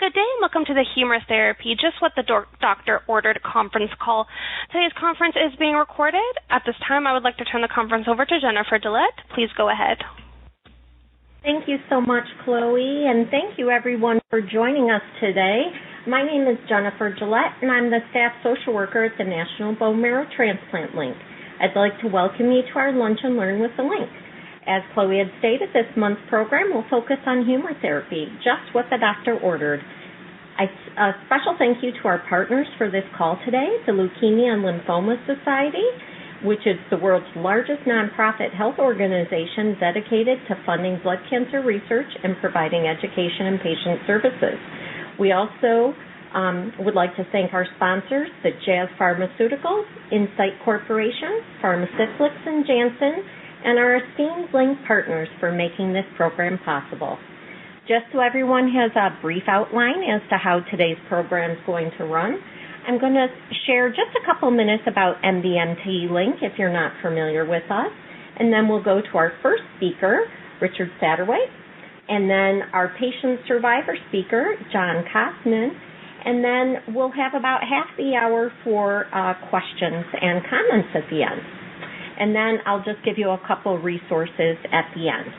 Good day and welcome to the Humor Therapy, Just What the Doctor Ordered conference call. Today's conference is being recorded. At this time, I would like to turn the conference over to Jennifer Gillette. Please go ahead. Thank you so much, Chloe, and thank you everyone for joining us today. My name is Jennifer Gillette, and I'm the staff social worker at the National Bone Marrow Transplant LINK. I'd like to welcome you to our Lunch and Learn with the LINK. As Chloe had stated, this month's program will focus on humor therapy, just what the doctor ordered. A special thank you to our partners for this call today, the Leukemia and Lymphoma Society, which is the world's largest nonprofit health organization dedicated to funding blood cancer research and providing education and patient services. We also would like to thank our sponsors, the Jazz Pharmaceuticals, Insight Corporation, Pharmacyclics and Janssen, and our esteemed LINK partners for making this program possible. Just so everyone has a brief outline as to how today's program is going to run, I'm going to share just a couple minutes about nbmtLINK if you're not familiar with us, and then we'll go to our first speaker, Richard Satterwhite, and then our patient survivor speaker, John Costin, and then we'll have about half the hour for questions and comments at the end. And then I'll just give you a couple resources at the end.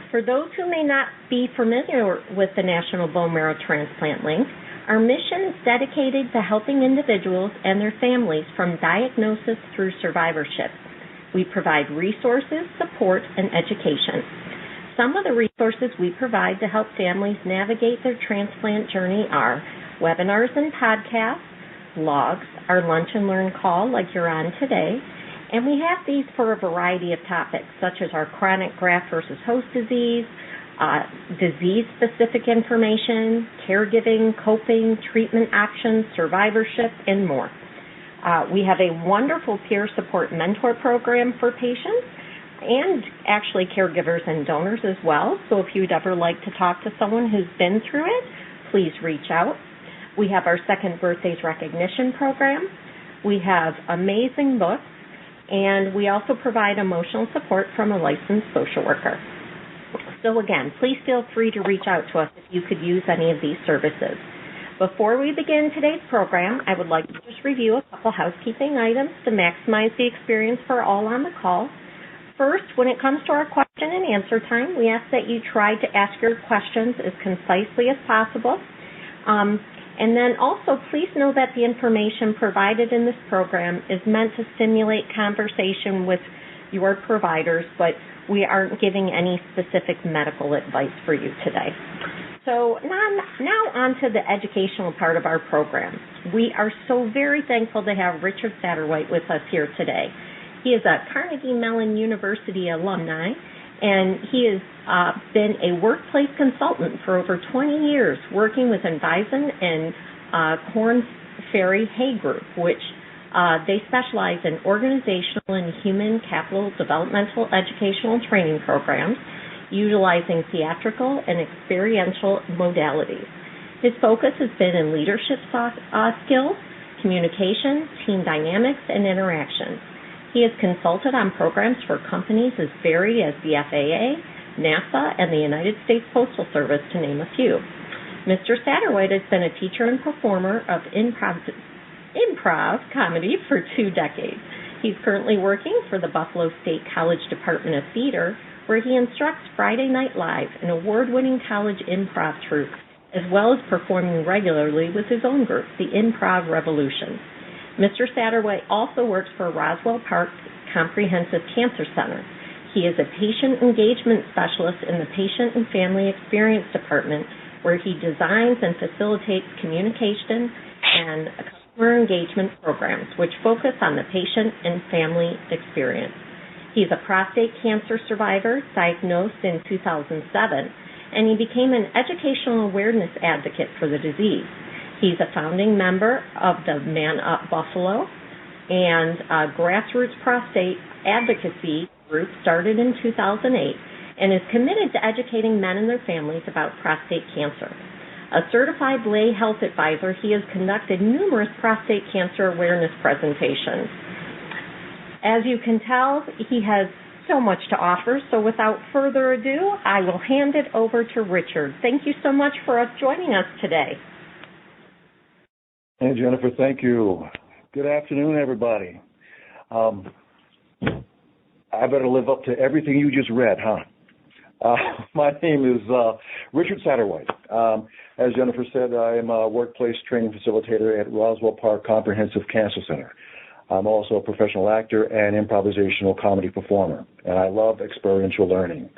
For those who may not be familiar with the National Bone Marrow Transplant LINK, our mission is dedicated to helping individuals and their families from diagnosis through survivorship. We provide resources, support, and education. Some of the resources we provide to help families navigate their transplant journey are webinars and podcasts, blogs, our Lunch and Learn call like you're on today, and we have these for a variety of topics, such as our chronic graft versus host disease, disease-specific information, caregiving, coping, treatment options, survivorship, and more. We have a wonderful peer support mentor program for patients and actually caregivers and donors as well. So if you'd ever like to talk to someone who's been through it, please reach out. We have our Second Birthdays Recognition program. We have amazing books. And we also provide emotional support from a licensed social worker. So again, please feel free to reach out to us if you could use any of these services. Before we begin today's program, I would like to just review a couple housekeeping items to maximize the experience for all on the call. First, when it comes to our question and answer time, we ask that you try to ask your questions as concisely as possible. And then also, please know that the information provided in this program is meant to stimulate conversation with your providers, but we aren't giving any specific medical advice for you today. So now on to the educational part of our program. We are so very thankful to have Richard Satterwhite with us here today. He is a Carnegie Mellon University alumni, and he has been a workplace consultant for over 20 years, working with Envison and Korn Ferry Hay Group, which they specialize in organizational and human capital developmental educational training programs, utilizing theatrical and experiential modalities. His focus has been in leadership skills, communication, team dynamics, and interaction. He has consulted on programs for companies as varied as the FAA, NASA, and the United States Postal Service, to name a few. Mr. Satterwhite has been a teacher and performer of improv comedy for 2 decades. He's currently working for the Buffalo State College Department of Theater, where he instructs Friday Night Live, an award-winning college improv troupe, as well as performing regularly with his own group, the Improv Revolution. Mr. Satterwhite also works for Roswell Park Comprehensive Cancer Center. He is a patient engagement specialist in the Patient and Family Experience Department, where he designs and facilitates communication and customer engagement programs, which focus on the patient and family experience. He's a prostate cancer survivor diagnosed in 2007, and he became an educational awareness advocate for the disease. He's a founding member of the Man Up Buffalo and a grassroots prostate advocacy group started in 2008 and is committed to educating men and their families about prostate cancer. A certified lay health advisor, he has conducted numerous prostate cancer awareness presentations. As you can tell, he has so much to offer, so without further ado, I will hand it over to Richard. Thank you so much for joining us today. Hey, Jennifer, thank you. Good afternoon, everybody. I better live up to everything you just read, huh? My name is Richard Satterwhite. As Jennifer said, I am a workplace training facilitator at Roswell Park Comprehensive Cancer Center. I'm also a professional actor and improvisational comedy performer, and I love experiential learning.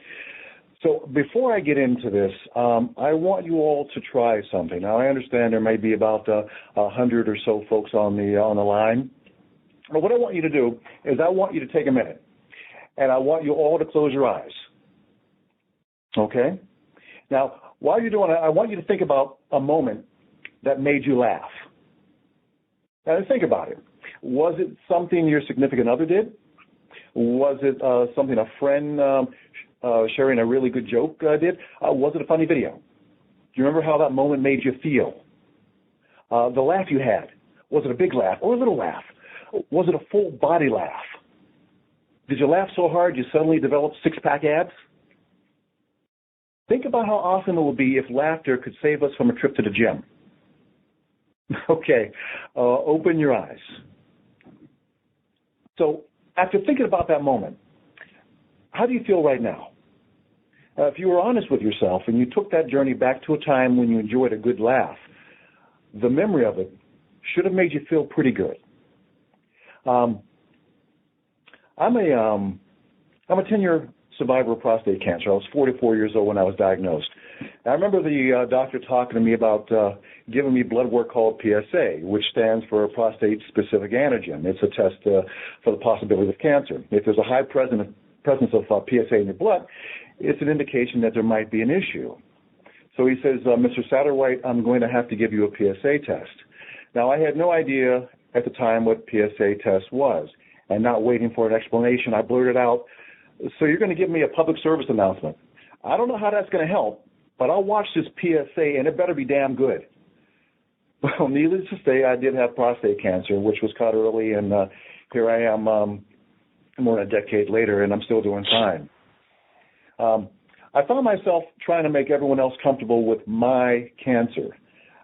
So before I get into this, I want you all to try something. Now, I understand there may be about 100 or so folks on the line. But what I want you to do is I want you to take a minute, and I want you all to close your eyes. Okay? Now, while you're doing it, I want you to think about a moment that made you laugh. Now, think about it. Was it something your significant other did? Was it something a friend sharing a really good joke did? Was it a funny video? Do you remember how that moment made you feel? The laugh you had, was it a big laugh or a little laugh? Was it a full body laugh? Did you laugh so hard you suddenly developed six-pack abs? Think about how awesome it would be if laughter could save us from a trip to the gym. Okay, open your eyes. So after thinking about that moment, how do you feel right now? If you were honest with yourself and you took that journey back to a time when you enjoyed a good laugh, the memory of it should have made you feel pretty good. I'm a 10-year survivor of prostate cancer. I was 44 years old when I was diagnosed. I remember the doctor talking to me about giving me blood work called PSA, which stands for prostate-specific antigen. It's a test for the possibility of cancer. If there's a high presence of PSA in your blood, it's an indication that there might be an issue. So he says, Mr. Satterwhite, I'm going to have to give you a PSA test. Now, I had no idea at the time what PSA test was, and not waiting for an explanation, I blurted out, so you're going to give me a public service announcement. I don't know how that's going to help, but I'll watch this PSA, and it better be damn good. Well, needless to say, I did have prostate cancer, which was caught early, and here I am more than a decade later, and I'm still doing fine. I found myself trying to make everyone else comfortable with my cancer,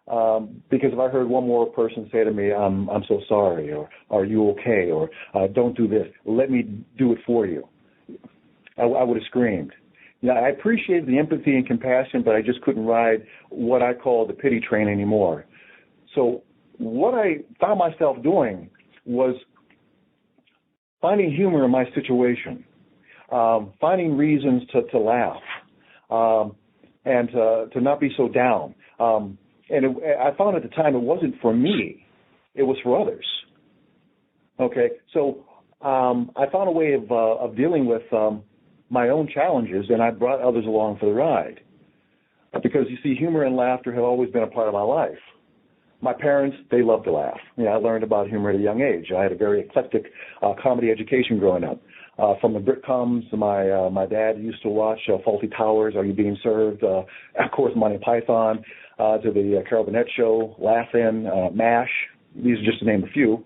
because if I heard one more person say to me, I'm so sorry, or are you okay, or don't do this, let me do it for you, I would have screamed. Yeah, I appreciated the empathy and compassion, but I just couldn't ride what I call the pity train anymore. So what I found myself doing was finding humor in my situation, finding reasons to laugh, and to not be so down. I found at the time it wasn't for me, it was for others. Okay, so I found a way of dealing with my own challenges, and I brought others along for the ride. Because, you see, humor and laughter have always been a part of my life. My parents, they loved to laugh. I learned about humor at a young age. I had a very eclectic comedy education growing up. From the Britcoms, my dad used to watch Fawlty Towers, Are You Being Served? Of course, Monty Python, to the Carol Burnett Show, Laugh-In, MASH. These are just to name a few,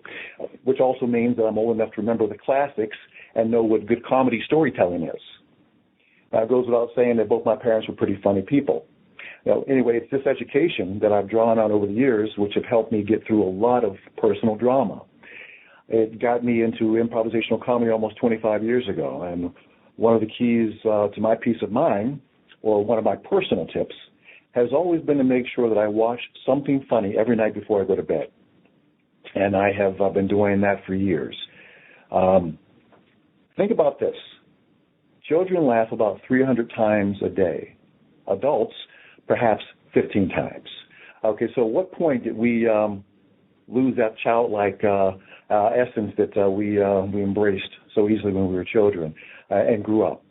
which also means that I'm old enough to remember the classics and know what good comedy storytelling is. Now, it goes without saying that both my parents were pretty funny people. Anyway, it's this education that I've drawn on over the years which have helped me get through a lot of personal drama. It got me into improvisational comedy almost 25 years ago, and one of the keys to my peace of mind, or one of my personal tips, has always been to make sure that I watch something funny every night before I go to bed. And I have been doing that for years. Think about this. Children laugh about 300 times a day. Adults, perhaps 15 times. Okay, so at what point did we lose that childlike essence that we embraced so easily when we were children and grew up?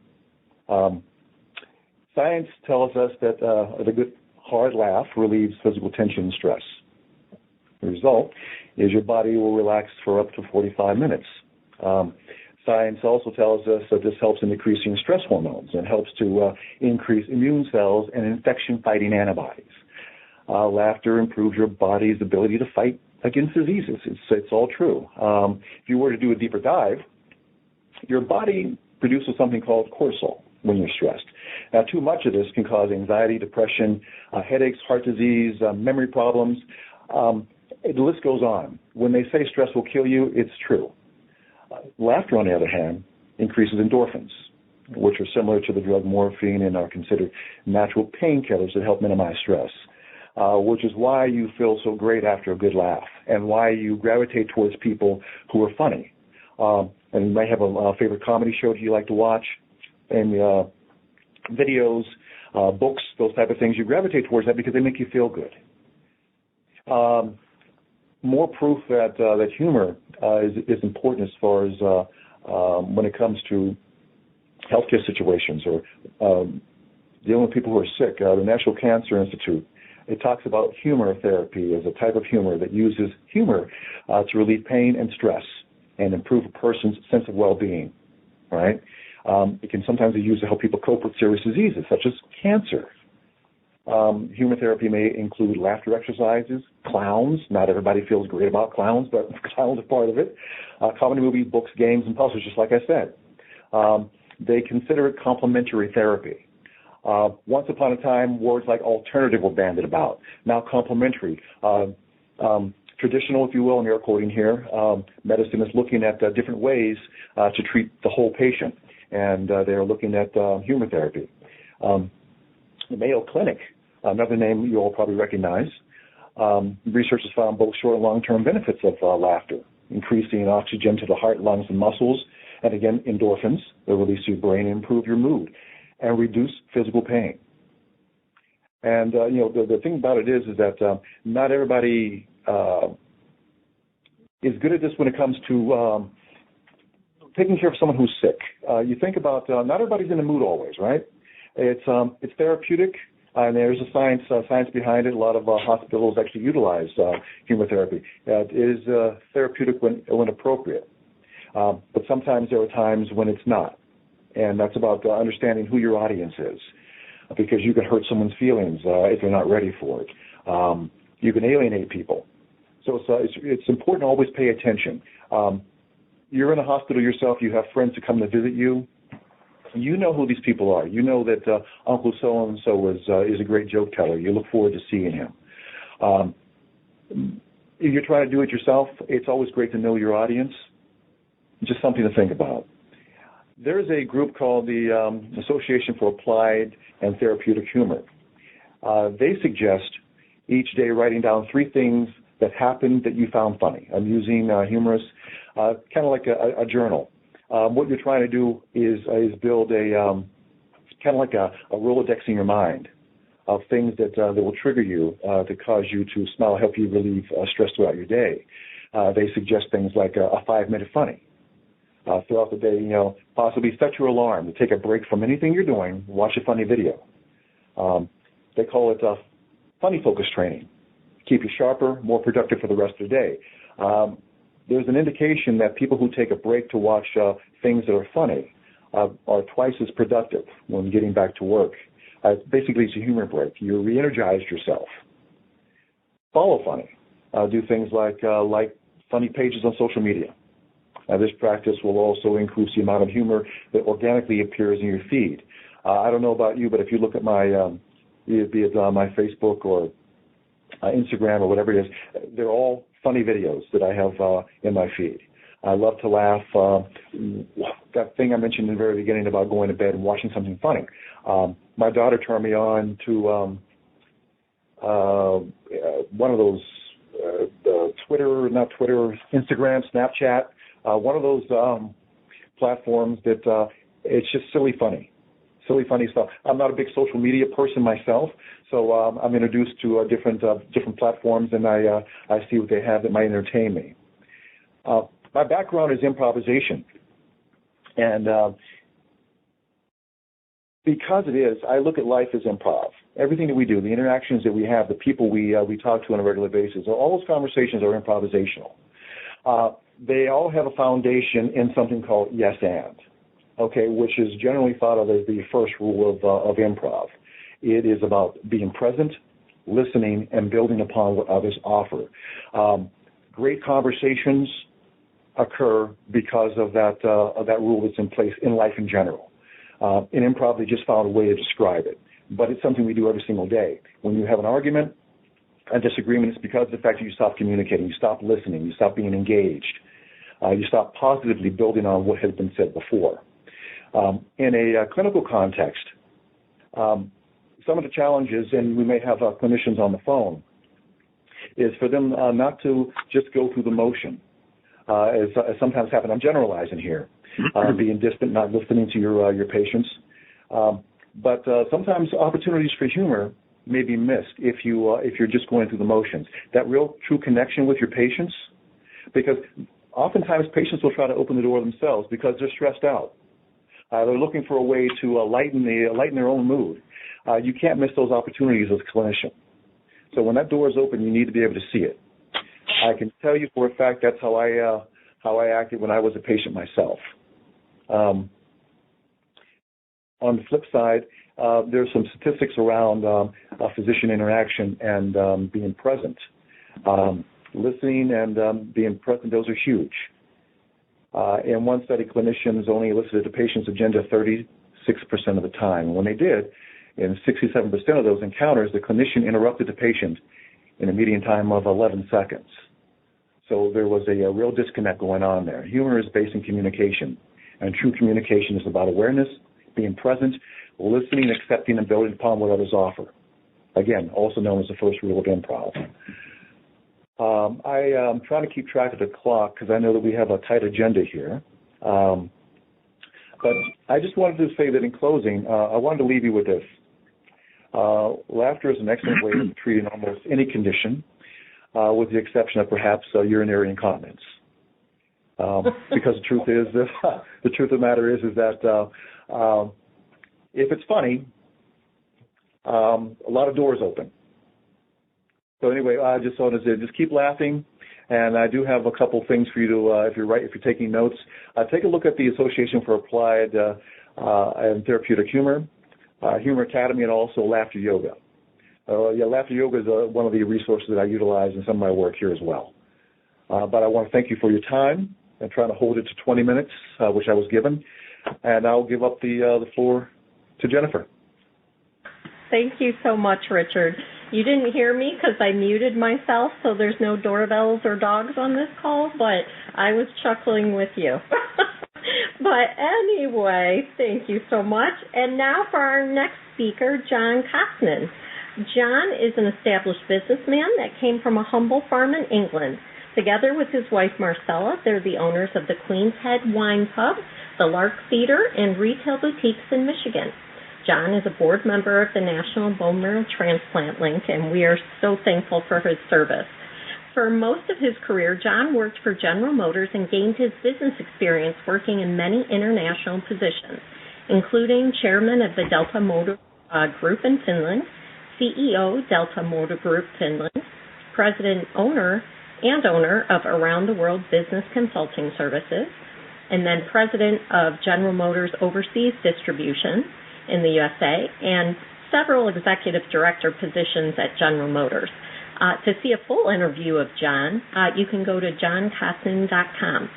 Science tells us that the good hard laugh relieves physical tension and stress. The result is your body will relax for up to 45 minutes. Science also tells us that this helps in decreasing stress hormones and helps to increase immune cells and infection-fighting antibodies. Laughter improves your body's ability to fight against diseases. It's all true. If you were to do a deeper dive, your body produces something called cortisol when you're stressed. Now, too much of this can cause anxiety, depression, headaches, heart disease, memory problems. The list goes on. When they say stress will kill you, it's true. Laughter, on the other hand, increases endorphins, which are similar to the drug morphine and are considered natural painkillers that help minimize stress, which is why you feel so great after a good laugh and why you gravitate towards people who are funny. And you might have a favorite comedy show that you like to watch, and videos, books, those type of things. You gravitate towards that because they make you feel good. More proof that humor is important as far as when it comes to healthcare situations or dealing with people who are sick. The National Cancer Institute, it talks about humor therapy as a type of humor that uses humor to relieve pain and stress and improve a person's sense of well-being, right? It can sometimes be used to help people cope with serious diseases such as cancer. Humor therapy may include laughter exercises, clowns. Not everybody feels great about clowns, but clowns are part of it. Comedy movies, books, games, and puzzles, just like I said. They consider it complementary therapy. Once upon a time, words like alternative were bandied about. Now complementary. Traditional, if you will, and you're quoting here, medicine is looking at different ways to treat the whole patient, and they're looking at humor therapy. The Mayo Clinic, another name you all probably recognize, research has found both short and long-term benefits of laughter, increasing oxygen to the heart, lungs, and muscles, and again, endorphins that release your brain and improve your mood, and reduce physical pain. And, the thing about it is that not everybody is good at this when it comes to taking care of someone who's sick. You think about not everybody's in the mood always, right? It's therapeutic, and there's a science behind it. A lot of hospitals actually utilize humor therapy. It is therapeutic when appropriate, but sometimes there are times when it's not, and that's about understanding who your audience is, because you can hurt someone's feelings if they're not ready for it. You can alienate people. So it's important to always pay attention. You're in a hospital yourself. You have friends who come to visit you. You know who these people are. You know that Uncle so-and-so is a great joke teller. You look forward to seeing him. If you're trying to do it yourself, it's always great to know your audience. Just something to think about. There's a group called the Association for Applied and Therapeutic Humor. They suggest each day writing down 3 things that happened that you found funny, amusing, humorous, kind of like a journal. What you're trying to do is build a kind of like a Rolodex in your mind of things that will trigger you to cause you to smile, help you relieve stress throughout your day. They suggest things like a 5-minute funny throughout the day. Possibly set your alarm to take a break from anything you're doing, watch a funny video. They call it funny focus training. Keep you sharper, more productive for the rest of the day. There's an indication that people who take a break to watch things that are funny are twice as productive when getting back to work. Basically, it's a humor break. You re-energized yourself. Follow funny. Do things like funny pages on social media. This practice will also increase the amount of humor that organically appears in your feed. I don't know about you, but if you look at my, be it my Facebook or Instagram or whatever it is, they're all funny videos that I have in my feed. I love to laugh. That thing I mentioned in the very beginning about going to bed and watching something funny. My daughter turned me on to one of those Instagram, Snapchat, one of those platforms that it's just silly funny stuff. I'm not a big social media person myself, so I'm introduced to different platforms, and I see what they have that might entertain me. My background is improvisation, and because it is, I look at life as improv. Everything that we do, the interactions that we have, the people we talk to on a regular basis, all those conversations are improvisational. They all have a foundation in something called yes and, okay, which is generally thought of as the first rule of improv. It is about being present, listening, and building upon what others offer. Great conversations occur because of that rule that's in place in life in general. In improv, they just found a way to describe it. But it's something we do every single day. When you have an argument, a disagreement, it's because of the fact that you stop communicating, you stop listening, you stop being engaged, you stop positively building on what has been said before. In a clinical context, some of the challenges, and we may have clinicians on the phone, is for them not to just go through the motion, as sometimes happens. I'm generalizing here, being distant, not listening to your patients. But sometimes opportunities for humor may be missed if you're just going through the motions. That real true connection with your patients, because oftentimes patients will try to open the door themselves because they're stressed out. They're looking for a way to lighten their own mood. You can't miss those opportunities as a clinician. So when that door is open, you need to be able to see it. I can tell you for a fact that's how I acted when I was a patient myself. On the flip side, there's some statistics around physician interaction and being present. Listening and being present, those are huge. In one study, clinicians only elicited the patient's agenda 36% of the time. When they did, in 67% of those encounters, the clinician interrupted the patient in a median time of 11 seconds. So there was a real disconnect going on there. Humor is based in communication, and true communication is about awareness, being present, listening, accepting, and building upon what others offer. Again, also known as the first rule of improv. I'm trying to keep track of the clock because I know that we have a tight agenda here. But I just wanted to say that in closing, I wanted to leave you with this. Laughter is an excellent way of treating almost any condition, with the exception of perhaps urinary incontinence. Because the truth of the matter is that if it's funny, a lot of doors open. So anyway, I just wanted to say, just keep laughing. And I do have a couple things for you to, if you're taking notes, take a look at the Association for Applied and Therapeutic Humor, Humor Academy, and also Laughter Yoga. Laughter Yoga is one of the resources that I utilize in some of my work here as well. But I want to thank you for your time and trying to hold it to 20 minutes, which I was given. And I'll give up the floor to Jennifer. Thank you so much, Richard. You didn't hear me because I muted myself, so there's no doorbells or dogs on this call, but I was chuckling with you. But anyway, thank you so much. And now for our next speaker, John Costin. John is an established businessman that came from a humble farm in England. Together with his wife, Marcella, they're the owners of the Queen's Head Wine Pub, the Lark Theater, and retail boutiques in Michigan. John is a board member of the National Bone Marrow Transplant LINK, and we are so thankful for his service. For most of his career, John worked for General Motors and gained his business experience working in many international positions, including chairman of the Delta Motor Group in Finland, CEO, Delta Motor Group Finland, president, owner of Around the World Business Consulting Services, and then president of General Motors Overseas Distribution in the USA, and several executive director positions at General Motors. To see a full interview of John, you can go to johncostin.com.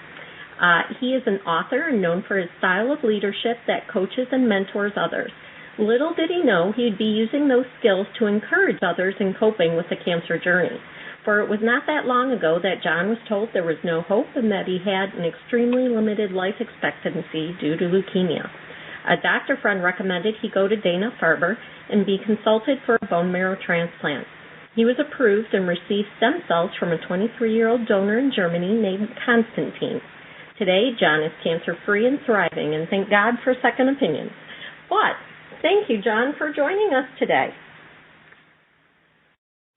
He is an author and known for his style of leadership that coaches and mentors others. Little did he know he'd be using those skills to encourage others in coping with the cancer journey. For it was not that long ago that John was told there was no hope and that he had an extremely limited life expectancy due to leukemia. A doctor friend recommended he go to Dana-Farber and be consulted for a bone marrow transplant. He was approved and received stem cells from a 23-year-old donor in Germany named Constantine. Today, John is cancer-free and thriving, and thank God for second opinions. But thank you, John, for joining us today.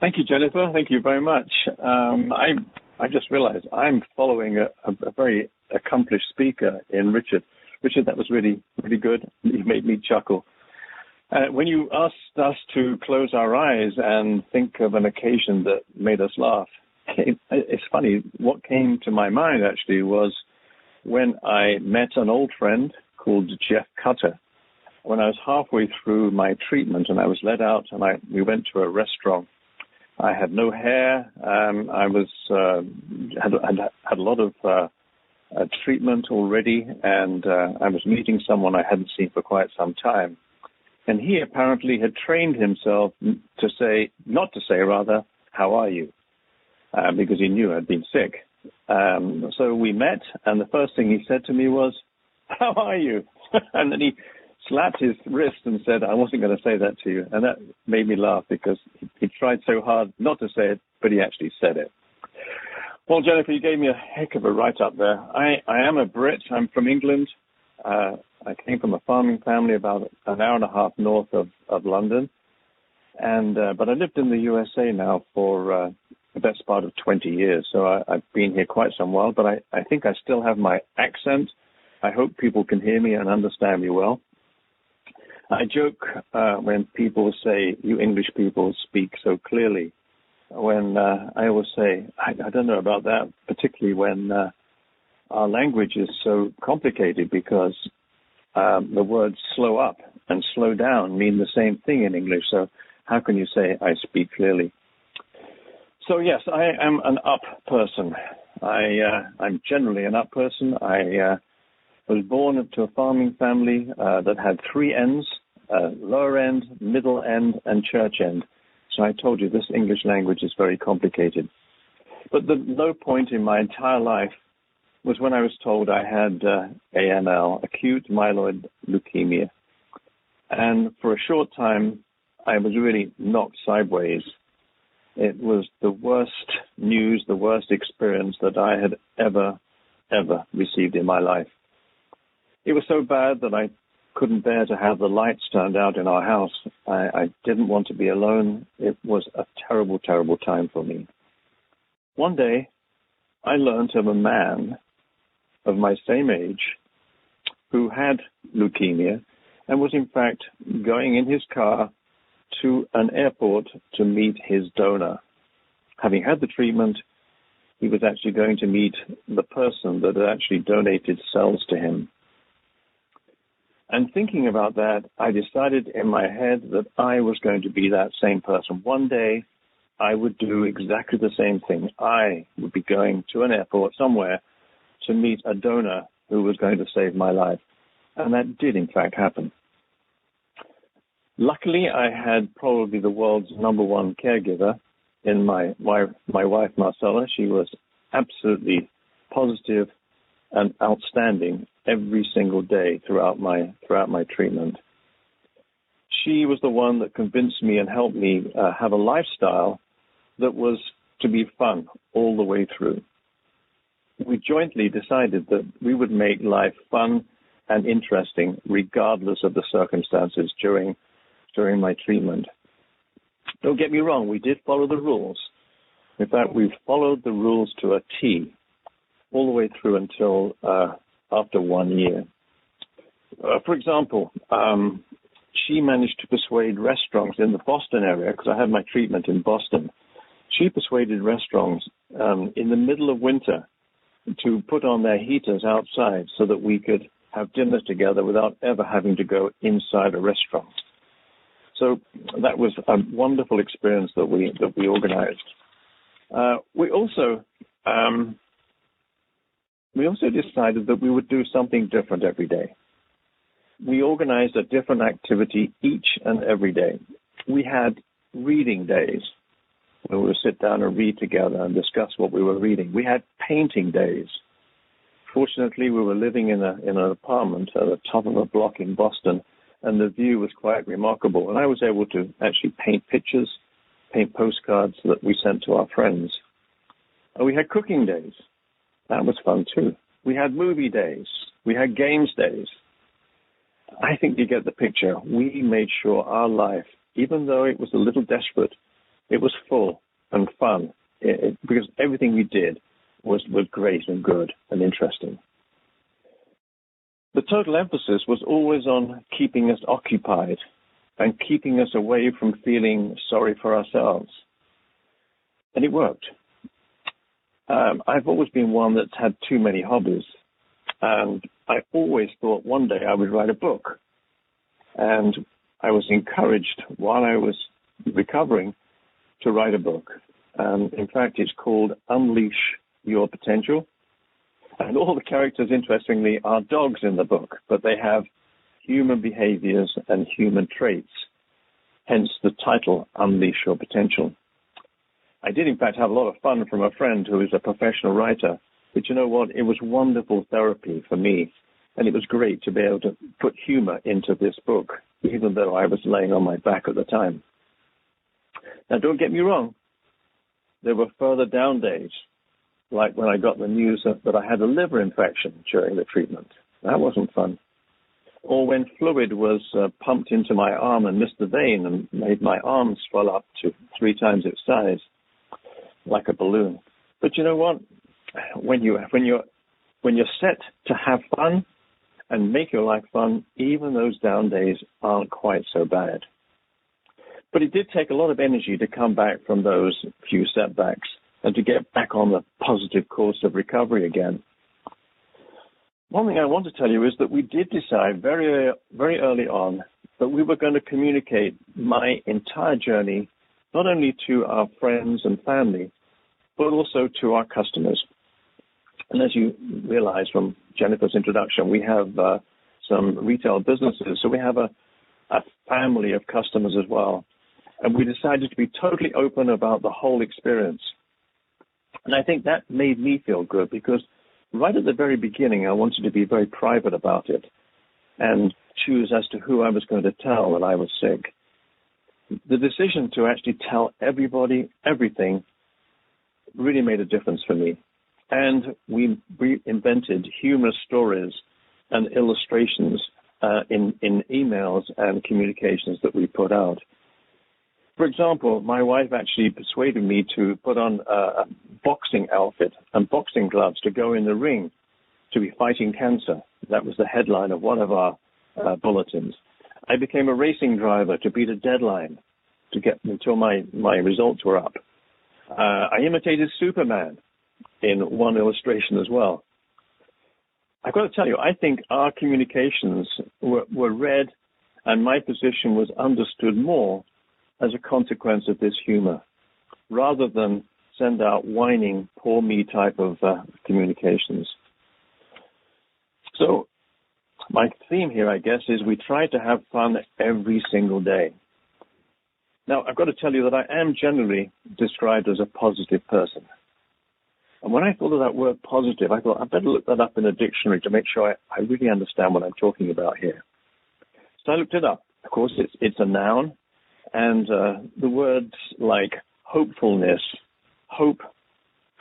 Thank you, Jennifer. Thank you very much. I just realized I'm following a very accomplished speaker in Richard. Richard, that was really, really good. You made me chuckle. When you asked us to close our eyes and think of an occasion that made us laugh, it's funny. What came to my mind, actually, was when I met an old friend called Jeff Cutter. When I was halfway through my treatment and I was led out and we went to a restaurant. I had no hair. I was had a lot of a treatment already, and I was meeting someone I hadn't seen for quite some time. And he apparently had trained himself not to say, how are you? Because he knew I'd been sick. So we met, and the first thing he said to me was, how are you? And then he slapped his wrist and said, I wasn't going to say that to you. And that made me laugh because he tried so hard not to say it, but he actually said it. Well, Jennifer, you gave me a heck of a write-up there. I am a Brit. I'm from England. I came from a farming family about an hour and a half north of London. But I lived in the USA now for the best part of 20 years. So I've been here quite some while, but I think I still have my accent. I hope people can hear me and understand me well. I joke when people say, you English people speak so clearly. When I always say, I don't know about that, particularly when our language is so complicated because the words slow up and slow down mean the same thing in English. So how can you say I speak clearly? So yes, I am an up person. I'm generally an up person. I was born into a farming family that had 3 ends, lower end, middle end, and church end. So I told you this English language is very complicated. But the low point in my entire life was when I was told I had AML, acute myeloid leukemia. And for a short time, I was really knocked sideways. It was the worst news, the worst experience that I had ever received in my life. It was so bad that I couldn't bear to have the lights turned out in our house. I didn't want to be alone. It was a terrible, terrible time for me. One day, I learned of a man of my same age who had leukemia and was in fact going in his car to an airport to meet his donor. Having had the treatment, he was actually going to meet the person that had actually donated cells to him. And thinking about that, I decided in my head that I was going to be that same person. One day, I would do exactly the same thing. I would be going to an airport somewhere to meet a donor who was going to save my life. And that did, in fact, happen. Luckily, I had probably the world's #1 caregiver in my wife, Marcella. She was absolutely positive and outstanding every single day throughout my treatment. She was the one that convinced me and helped me have a lifestyle that was to be fun all the way through. We jointly decided that we would make life fun and interesting regardless of the circumstances during my treatment. Don't get me wrong, we did follow the rules. In fact, we followed the rules to a T all the way through until after 1 year. For example, she managed to persuade restaurants in the Boston area, because I had my treatment in Boston. She persuaded restaurants in the middle of winter to put on their heaters outside so that we could have dinner together without ever having to go inside a restaurant. So that was a wonderful experience that we organized. We also decided that we would do something different every day. We organized a different activity each and every day. We had reading days where we would sit down and read together and discuss what we were reading. We had painting days. Fortunately, we were living in an apartment at the top of a block in Boston, and the view was quite remarkable. And I was able to actually paint pictures, paint postcards that we sent to our friends. And we had cooking days. That was fun too. We had movie days. We had games days. I think you get the picture. We made sure our life, even though it was a little desperate, it was full and fun because everything we did was great and good and interesting. The total emphasis was always on keeping us occupied and keeping us away from feeling sorry for ourselves. And it worked. I've always been one that's had too many hobbies. And I always thought one day I would write a book. And I was encouraged while I was recovering to write a book. In fact, it's called Unleash Your Potential. And all the characters, interestingly, are dogs in the book, but they have human behaviors and human traits, hence the title, Unleash Your Potential. I did, in fact, have a lot of fun from a friend who is a professional writer, but you know what? It was wonderful therapy for me, and it was great to be able to put humor into this book, even though I was laying on my back at the time. Now, don't get me wrong. There were further down days, like when I got the news that I had a liver infection during the treatment. That wasn't fun. Or when fluid was pumped into my arm and missed the vein and made my arm swell up to 3 times its size, like a balloon. But you know what? When you're set to have fun and make your life fun, even those down days aren't quite so bad. But it did take a lot of energy to come back from those few setbacks and to get back on the positive course of recovery again. One thing I want to tell you is that we did decide very, very early on that we were going to communicate my entire journey, not only to our friends and family, but also to our customers. And as you realize from Jennifer's introduction, we have some retail businesses, so we have a family of customers as well. And we decided to be totally open about the whole experience. And I think that made me feel good because right at the very beginning, I wanted to be very private about it and choose as to who I was going to tell when I was sick. The decision to actually tell everybody everything really made a difference for me. And we invented humorous stories and illustrations in emails and communications that we put out. For example, my wife actually persuaded me to put on a boxing outfit and boxing gloves to go in the ring to be fighting cancer. That was the headline of one of our bulletins. I became a racing driver to beat a deadline to get until my results were up. I imitated Superman in one illustration as well. I've got to tell you, I think our communications were read and my position was understood more as a consequence of this humor, rather than send out whining, poor me type of communications. So my theme here, I guess, is we try to have fun every single day. Now, I've got to tell you that I am generally described as a positive person. And when I thought of that word positive, I thought I'd better look that up in a dictionary to make sure I really understand what I'm talking about here. So I looked it up. Of course, it's a noun. And the words like hopefulness, hope,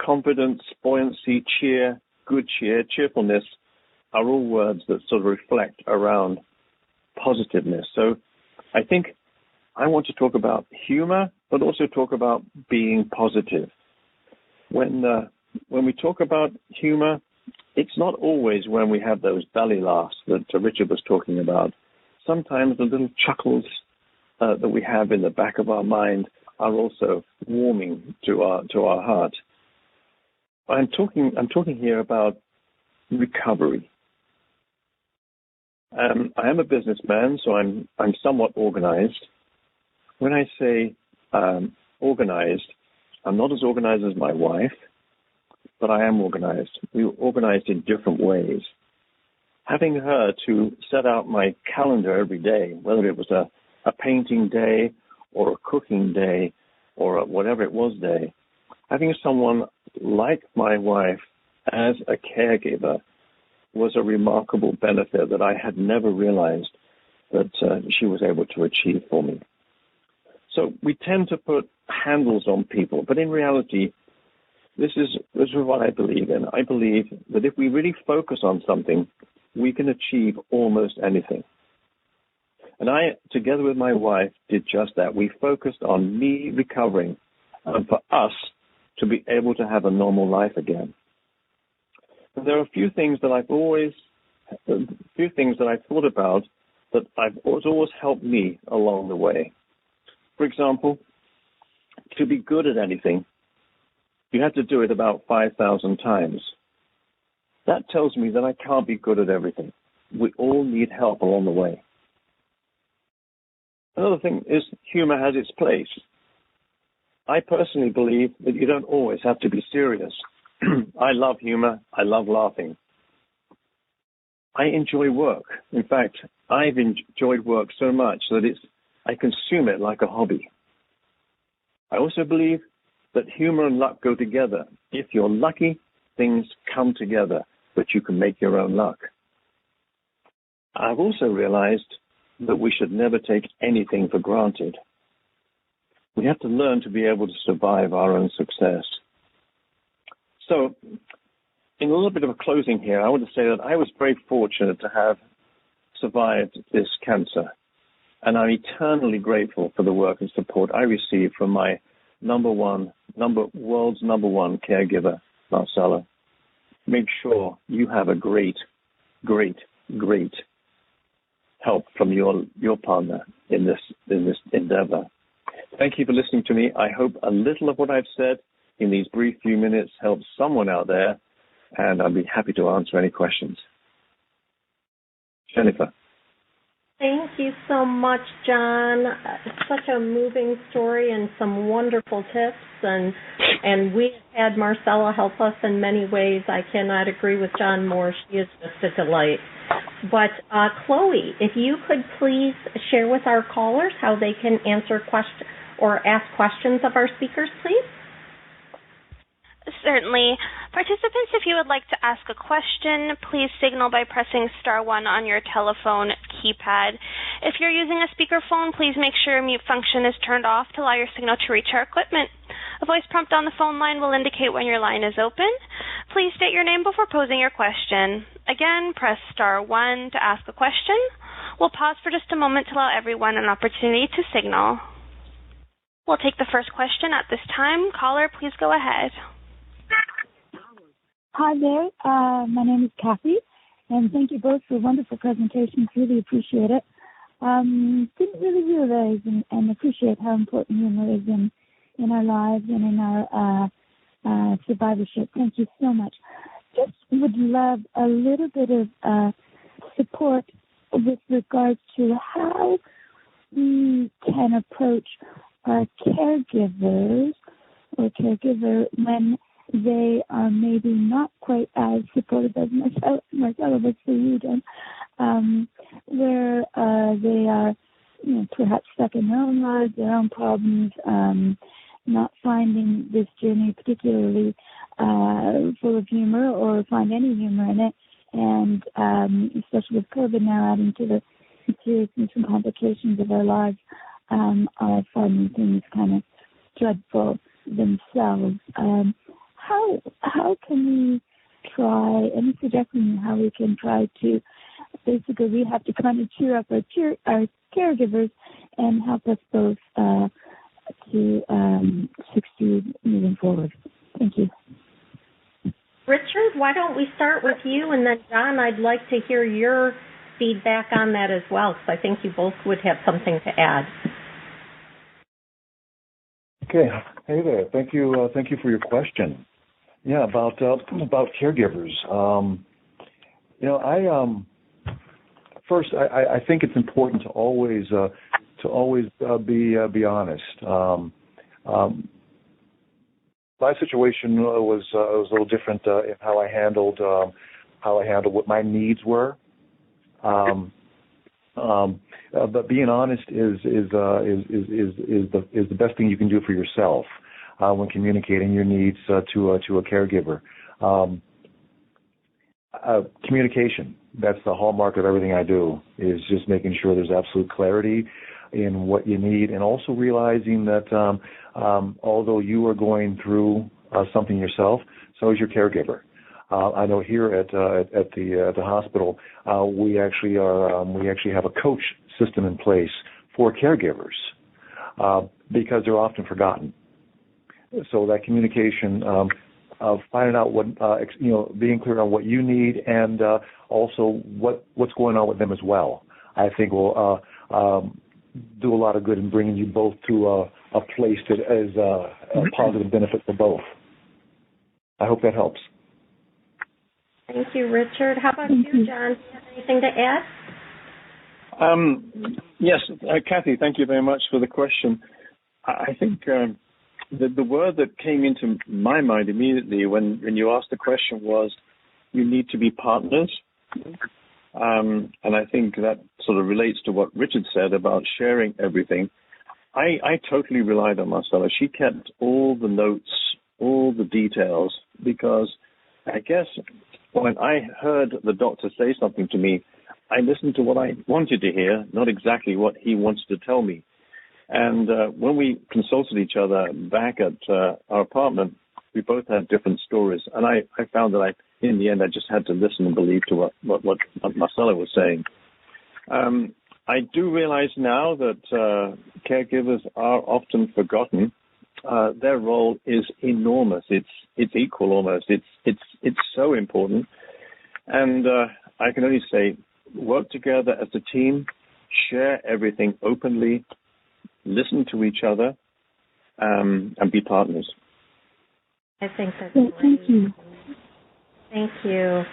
confidence, buoyancy, cheer, good cheer, cheerfulness are all words that sort of reflect around positiveness. So I think I want to talk about humor, but also talk about being positive. When we talk about humor, it's not always when we have those belly laughs that Richard was talking about. Sometimes the little chuckles that we have in the back of our mind are also warming to our heart. I'm talking here about recovery. I am a businessman, so I'm somewhat organized. When I say organized, I'm not as organized as my wife, but I am organized. We were organized in different ways. Having her to set out my calendar every day, whether it was a painting day or a cooking day or a whatever it was day, having someone like my wife as a caregiver was a remarkable benefit that I had never realized that she was able to achieve for me. So we tend to put handles on people, but in reality, this is what I believe in. I believe that if we really focus on something, we can achieve almost anything. And I, together with my wife, did just that. We focused on me recovering and for us to be able to have a normal life again. But there are a few things that I've thought about that have always helped me along the way. For example, to be good at anything, you have to do it about 5,000 times. That tells me that I can't be good at everything. We all need help along the way. Another thing is humor has its place. I personally believe that you don't always have to be serious I love humor. I love laughing. I enjoy work. In fact, I've enjoyed work so much that I consume it like a hobby. I also believe that humor and luck go together. If you're lucky, things come together, but you can make your own luck. I've also realized that we should never take anything for granted. We have to learn to be able to survive our own success. So, in a little bit of a closing here, I want to say that I was very fortunate to have survived this cancer, and I'm eternally grateful for the work and support I received from my world's number one caregiver, Marcella. Make sure you have a great, great, great help from your partner in this endeavor. Thank you for listening to me. I hope a little of what I've said in these brief few minutes helps someone out there, and I'll be happy to answer any questions. Jennifer. Thank you so much, John. Such a moving story and some wonderful tips. And we had Marcella help us in many ways. I cannot agree with John more. She is just a delight. But Chloe, if you could please share with our callers how they can answer questions or ask questions of our speakers, please. Certainly. Participants, if you would like to ask a question, please signal by pressing *1 on your telephone keypad. If you're using a speakerphone, please make sure your mute function is turned off to allow your signal to reach our equipment. A voice prompt on the phone line will indicate when your line is open. Please state your name before posing your question. Again, press *1 to ask a question. We'll pause for just a moment to allow everyone an opportunity to signal. We'll take the first question at this time. Caller, please go ahead. Hi there. My name is Kathy, and thank you both for wonderful presentations. Really appreciate it. Didn't really realize and appreciate how important humor is in our lives and in our survivorship. Thank you so much. Just would love a little bit of support with regards to how we can approach our caregivers or caregiver when they are maybe not quite as supportive as Marcella was for you, Jen, where they are, perhaps stuck in their own lives, their own problems, not finding this journey particularly full of humor or find any humor in it, and especially with COVID now adding to the seriousness and complications of our lives, are finding things kind of dreadful themselves. How can we try, any suggestions how we can try to, basically we have to kind of cheer up our caregivers and help us both to succeed moving forward. Thank you. Richard, why don't we start with you, and then John, I'd like to hear your feedback on that as well, because I think you both would have something to add. Okay. Hey there. Thank you for your question. Yeah, about caregivers. I think it's important to always be honest. My situation was a little different in how I handled what my needs were. But being honest is the best thing you can do for yourself when communicating your needs to a caregiver. Communication, that's the hallmark of everything I do, is just making sure there's absolute clarity in what you need, and also realizing that although you are going through something yourself, so is your caregiver. I know here at the hospital, we actually have a coach system in place for caregivers because they're often forgotten. So that communication of finding out what being clear on what you need, and also what's going on with them as well, I think will do a lot of good in bringing you both to a place that is a positive benefit for both. I hope that helps. Thank you, Richard. How about you, John? Do you have anything to add? Yes, Kathy, thank you very much for the question. I think the word that came into my mind immediately when you asked the question was, you need to be partners. And I think that sort of relates to what Richard said about sharing everything. I totally relied on Marcella. She kept all the notes, all the details, because I guess when I heard the doctor say something to me, I listened to what I wanted to hear, not exactly what he wanted to tell me. And when we consulted each other back at our apartment, we both had different stories. And I found that in the end, I just had to listen and believe to what Marcella was saying. I do realize now that caregivers are often forgotten. Their role is enormous. It's equal almost. It's so important. And I can only say, work together as a team, share everything openly, listen to each other, and be partners. I think that's great. Thank you. Thank you.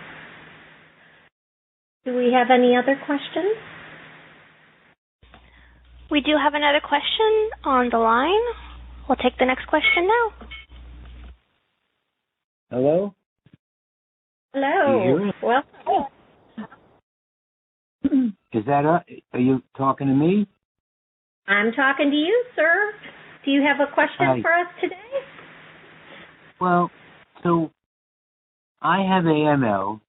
Do we have any other questions? We do have another question on the line. We'll take the next question now. Hello? Hello. Do you hear me? Welcome. Is that are you talking to me? I'm talking to you, sir. Do you have a question Hi. for us today? Well, so I have AML.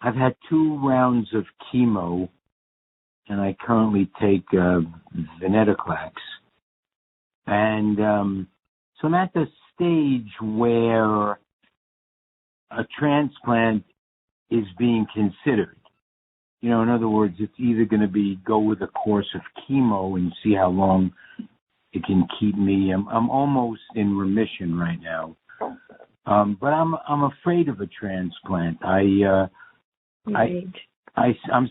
I've had 2 rounds of chemo, and I currently take venetoclax. And so I'm at the stage where a transplant is being considered. You know, in other words, it's either going to be go with a course of chemo and see how long it can keep me. I'm almost in remission right now, but I'm afraid of a transplant. I'm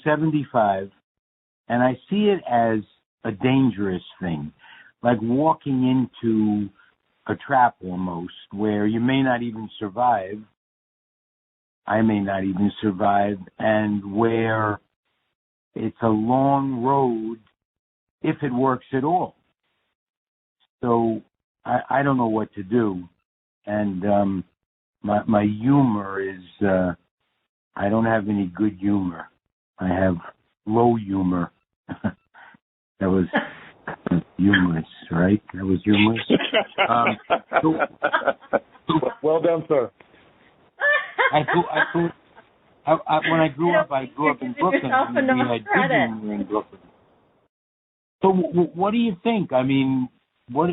75, and I see it as a dangerous thing, like walking into a trap almost, where you may not even survive. I may not even survive, and where it's a long road if it works at all. So I don't know what to do. And my humor is, I don't have any good humor. I have low humor. That was humorous, right? That was humorous. Well done, sir. When I grew up, in Brooklyn. And we had good humor in Brooklyn. So what do you think? I mean, what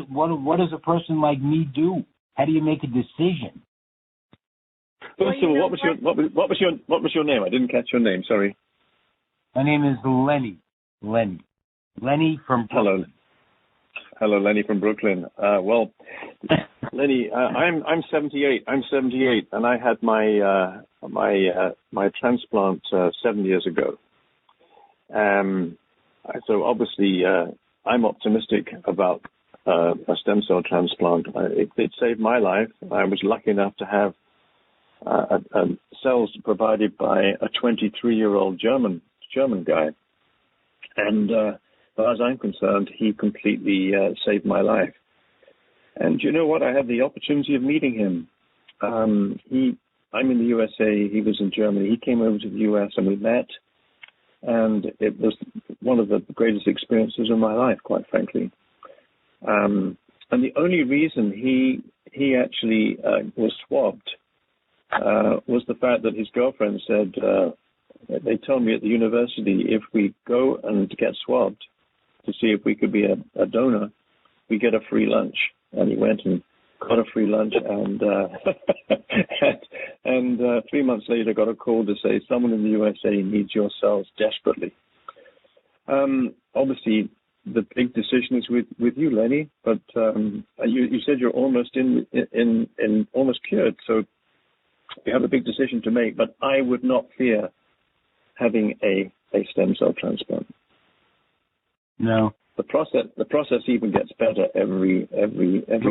does a person like me do? How do you make a decision? First of all, what was your name? I didn't catch your name. Sorry. My name is Lenny. Lenny from Brooklyn. Hello, Lenny from Brooklyn. Well, Lenny, I'm 78. I'm 78, and I had my my transplant 7 years ago. So obviously, I'm optimistic about a stem cell transplant. It saved my life. I was lucky enough to have cells provided by a 23-year-old German guy, and as far as I'm concerned, he completely saved my life. And you know what? I had the opportunity of meeting him. I'm in the USA. He was in Germany. He came over to the US, and we met. And it was one of the greatest experiences of my life, quite frankly. And the only reason he actually was swabbed was the fact that his girlfriend said, they told me at the university, if we go and get swabbed to see if we could be a donor, we get a free lunch. And he went and got a free lunch, and 3 months later got a call to say someone in the USA needs your cells desperately. Obviously, the big decision is with you, Lenny. But you said you're almost in almost cured, so you have a big decision to make. But I would not fear having a stem cell transplant. No. The process even gets better every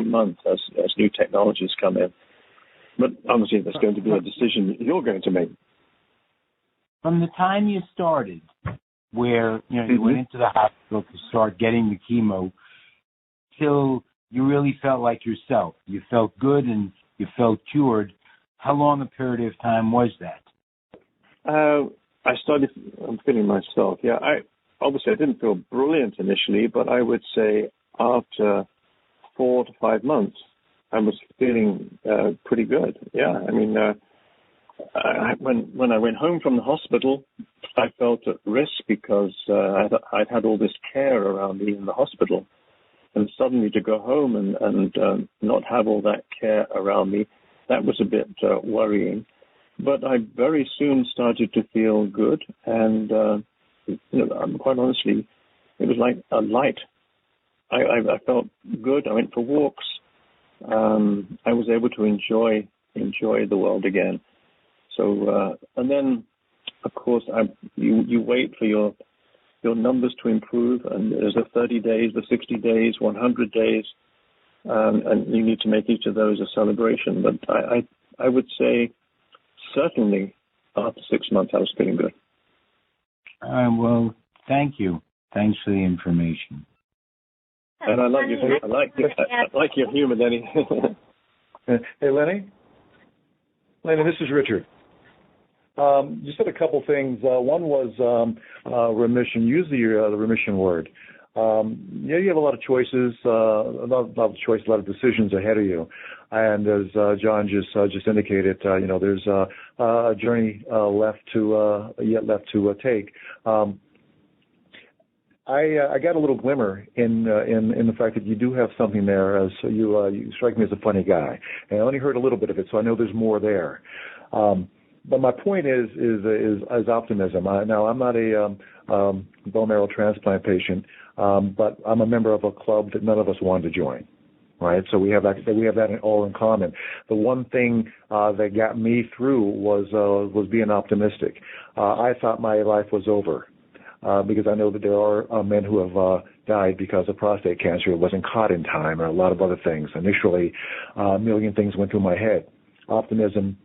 month as new technologies come in. But obviously, there's going to be a decision you're going to make. From the time you started, where you went into the hospital to start getting the chemo, till you really felt like yourself. You felt good and you felt cured. How long a period of time was that? I started feeling myself. Yeah, I didn't feel brilliant initially, but I would say after 4 to 5 months, I was feeling pretty good. Yeah, I mean, when I went home from the hospital, I felt at risk because I'd had all this care around me in the hospital. And suddenly to go home and not have all that care around me, that was a bit worrying. But I very soon started to feel good. And, quite honestly, it was like a light. I felt good. I went for walks. I was able to enjoy the world again. So, and then, of course, you wait for your numbers to improve, and there's the 30 days, the 60 days, 100 days, and you need to make each of those a celebration. But I would say certainly after 6 months I was feeling good. Well, thank you. Thanks for the information. And I like your humor, Denny. Hey, Lenny. Lenny, this is Richard. You said a couple things. One was remission. Use the remission word. You have a lot of choices, a lot of decisions ahead of you. And as John just indicated, there's a journey left to take. I got a little glimmer in the fact that you do have something there. As you strike me as a funny guy, and I only heard a little bit of it, so I know there's more there. But my point is optimism. Now, I'm not a bone marrow transplant patient, but I'm a member of a club that none of us wanted to join. Right, so we have that all in common. The one thing that got me through was being optimistic. I thought my life was over because I know that there are men who have died because of prostate cancer. It wasn't caught in time, and a lot of other things. Initially, a million things went through my head. Optimism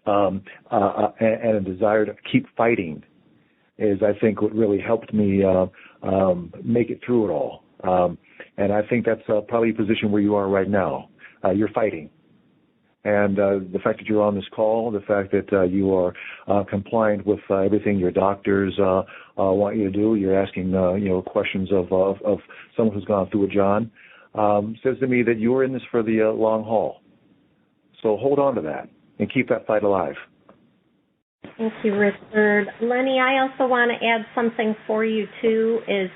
and a desire to keep fighting is, I think, what really helped me make it through it all. And I think that's probably a position where you are right now. You're fighting. And the fact that you're on this call, the fact that you are compliant with everything your doctors want you to do, you're asking questions of someone who's gone through it, John, says to me that you're in this for the long haul. So hold on to that and keep that fight alive. Thank you, Richard. Lenny, I also want to add something for you, too, is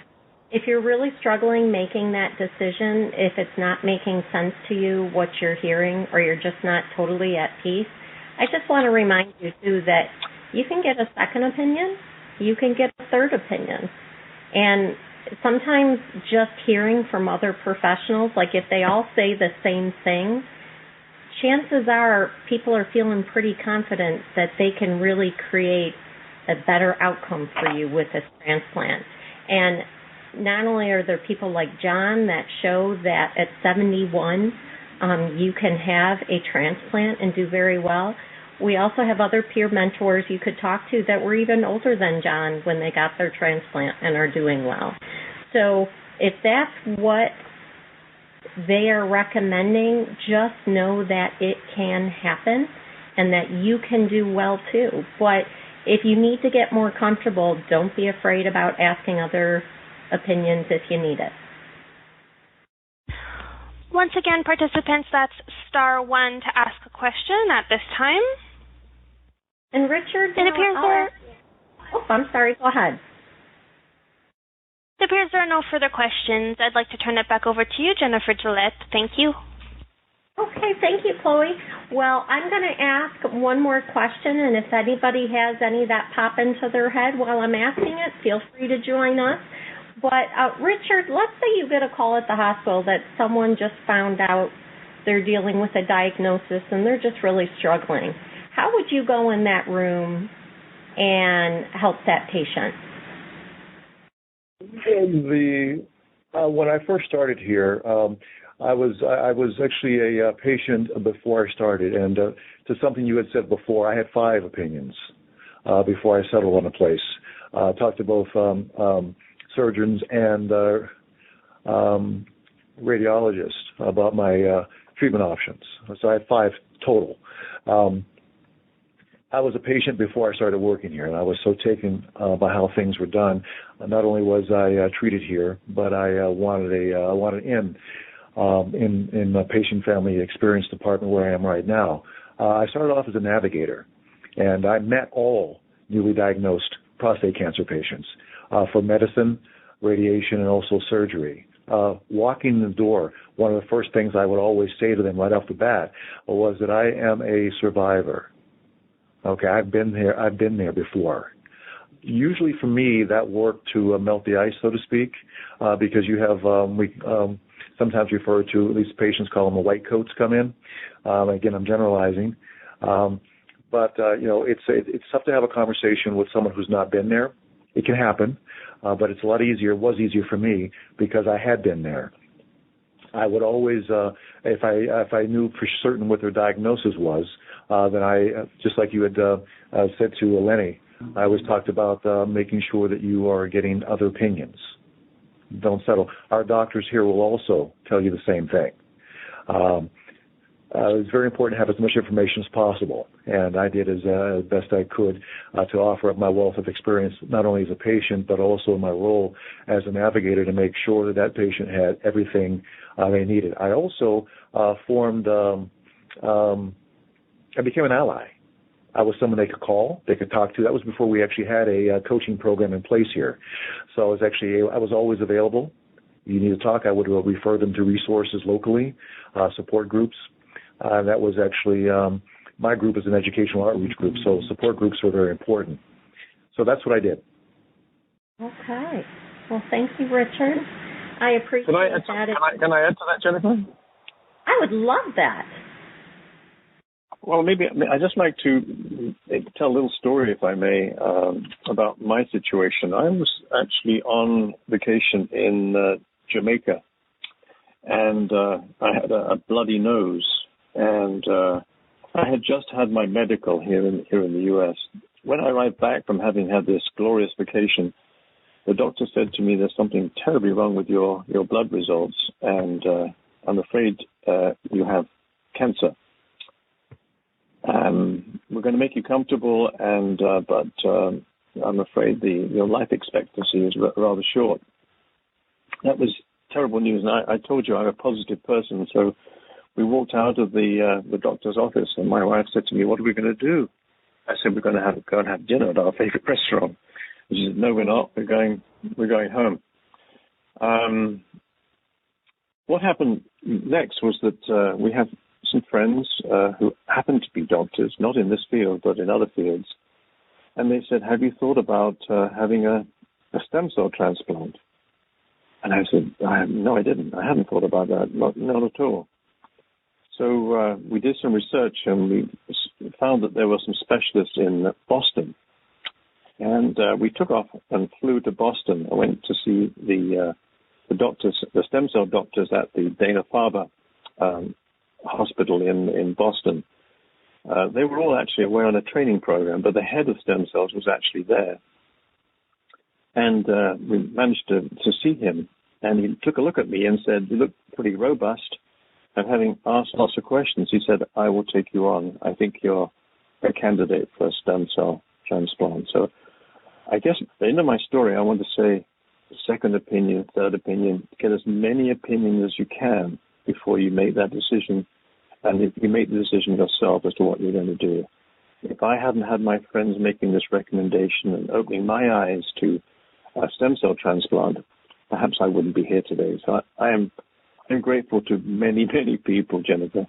if you're really struggling making that decision, if it's not making sense to you what you're hearing, or you're just not totally at peace, I just want to remind you, too, that you can get a second opinion, you can get a third opinion. And sometimes just hearing from other professionals, like if they all say the same thing, chances are people are feeling pretty confident that they can really create a better outcome for you with this transplant. And not only are there people like John that show that at 71 you can have a transplant and do very well, we also have other peer mentors you could talk to that were even older than John when they got their transplant and are doing well. So if that's what they are recommending, just know that it can happen and that you can do well too. But if you need to get more comfortable, don't be afraid about asking other opinions if you need it. Once again, participants, that's *1 to ask a question at this time. And Richard, it appears there... Oh, I'm sorry. Go ahead. It appears there are no further questions. I'd like to turn it back over to you, Jennifer Gillette. Thank you. Okay, thank you, Chloe. Well, I'm going to ask one more question, and if anybody has any that pop into their head while I'm asking it, feel free to join us. But, Richard, let's say you get a call at the hospital that someone just found out they're dealing with a diagnosis and they're just really struggling. How would you go in that room and help that patient? When I first started here, I was actually a patient before I started, and to something you had said before, I had 5 opinions before I settled on a place. Talked to both surgeons and radiologist about my treatment options. So I had 5 total. I was a patient before I started working here, and I was so taken by how things were done. Not only was I treated here, but I wanted in the patient family experience department where I am right now. I started off as a navigator, and I met all newly diagnosed prostate cancer patients for medicine, radiation, and also surgery. Walking in the door, one of the first things I would always say to them right off the bat was that I am a survivor. Okay, I've been there before. Usually for me, that worked to melt the ice, so to speak, because you have, we sometimes refer to, at least patients call them the white coats come in. Again, I'm generalizing. But it's tough to have a conversation with someone who's not been there. It can happen, but it's a lot easier. It was easier for me because I had been there. I would always, if I knew for certain what their diagnosis was, then I, just like you had said to Lenny, I always talked about making sure that you are getting other opinions. Don't settle. Our doctors here will also tell you the same thing. It's very important to have as much information as possible, and I did as best I could to offer up my wealth of experience, not only as a patient, but also in my role as a navigator to make sure that that patient had everything they needed. I also I became an ally. I was someone they could call, they could talk to. That was before we actually had a coaching program in place here. So I was always available. You need to talk, I would refer them to resources locally, support groups. That was actually, my group is an educational outreach group, so support groups are very important. So that's what I did. Okay. Well, thank you, Richard. I appreciate that. Can I add to that, Jennifer? I would love that. Well, maybe I'd just like to tell a little story, if I may, about my situation. I was actually on vacation in Jamaica, and I had a bloody nose, and I had just had my medical here in the U.S. When I arrived back from having had this glorious vacation, the doctor said to me, "There's something terribly wrong with your blood results, and I'm afraid you have cancer. We're going to make you comfortable, but I'm afraid your life expectancy is rather short." That was terrible news, and I told you I'm a positive person, so we walked out of the doctor's office, and my wife said to me, "What are we going to do?" I said, "We're going to go and have dinner at our favorite restaurant." She said, "No, we're not. We're going home." What happened next was that we have some friends who happen to be doctors, not in this field, but in other fields. And they said, "Have you thought about having a stem cell transplant?" And I said, "No, I didn't. I hadn't thought about that, not at all." So we did some research, and we found that there were some specialists in Boston. And we took off and flew to Boston. I went to see the doctors, the stem cell doctors at the Dana-Farber hospital in Boston. They were all actually away on a training program, but the head of stem cells was actually there. And we managed to see him, and he took a look at me and said, "You look pretty robust." And having asked lots of questions, he said, "I will take you on. I think you're a candidate for a stem cell transplant." So I guess at the end of my story, I want to say second opinion, third opinion, get as many opinions as you can before you make that decision. And if you make the decision yourself as to what you're going to do. If I hadn't had my friends making this recommendation and opening my eyes to a stem cell transplant, perhaps I wouldn't be here today. So I'm grateful to many, many people, Jennifer.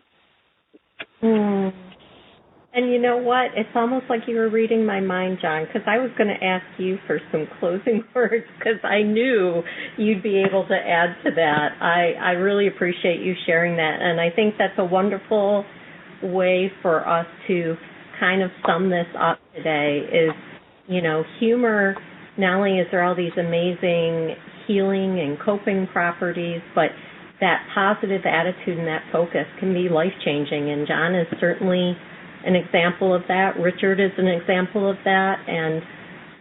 And you know what? It's almost like you were reading my mind, John, because I was going to ask you for some closing words because I knew you'd be able to add to that. I really appreciate you sharing that, and I think that's a wonderful way for us to kind of sum this up today is, humor, not only is there all these amazing healing and coping properties, but that positive attitude and that focus can be life-changing, and John is certainly an example of that. Richard is an example of that, and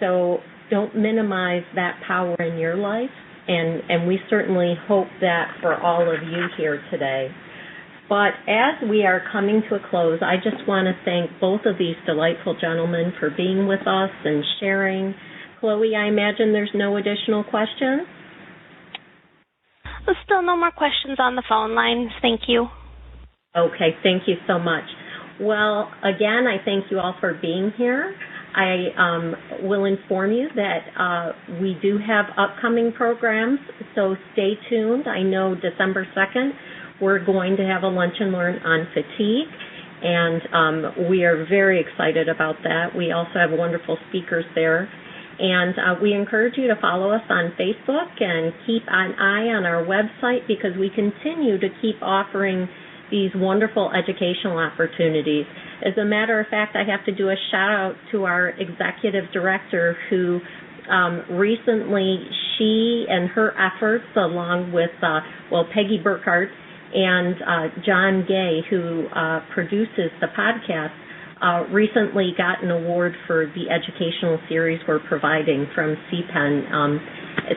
so don't minimize that power in your life and we certainly hope that for all of you here today. But as we are coming to a close, I just want to thank both of these delightful gentlemen for being with us and sharing. Chloe, I imagine there's no additional questions? There's still no more questions on the phone lines. Thank you. Okay, thank you so much. Well, again, I thank you all for being here. I will inform you that we do have upcoming programs, so stay tuned. I know December 2nd, we're going to have a lunch and learn on fatigue, and we are very excited about that. We also have wonderful speakers there. And we encourage you to follow us on Facebook and keep an eye on our website because we continue to keep offering these wonderful educational opportunities. As a matter of fact, I have to do a shout out to our executive director who recently, she and her efforts along with, Peggy Burkhart and John Gay, who produces the podcast, recently got an award for the educational series we're providing from CPEN.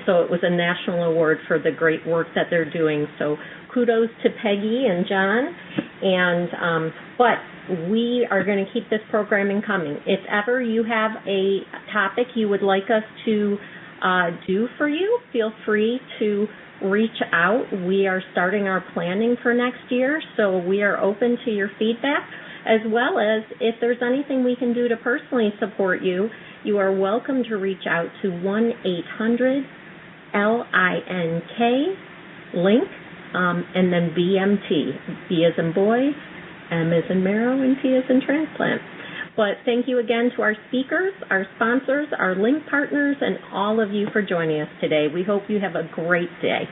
So it was a national award for the great work that they're doing. So kudos to Peggy and John. And but we are going to keep this programming coming. If ever you have a topic you would like us to do for you, feel free to reach out. We are starting our planning for next year, so we are open to your feedback, as well as if there's anything we can do to personally support you, you are welcome to reach out to 1-800-LINK, and then BMT, B as in boy, M as in Marrow, and T as in Transplant. But thank you again to our speakers, our sponsors, our link partners, and all of you for joining us today. We hope you have a great day.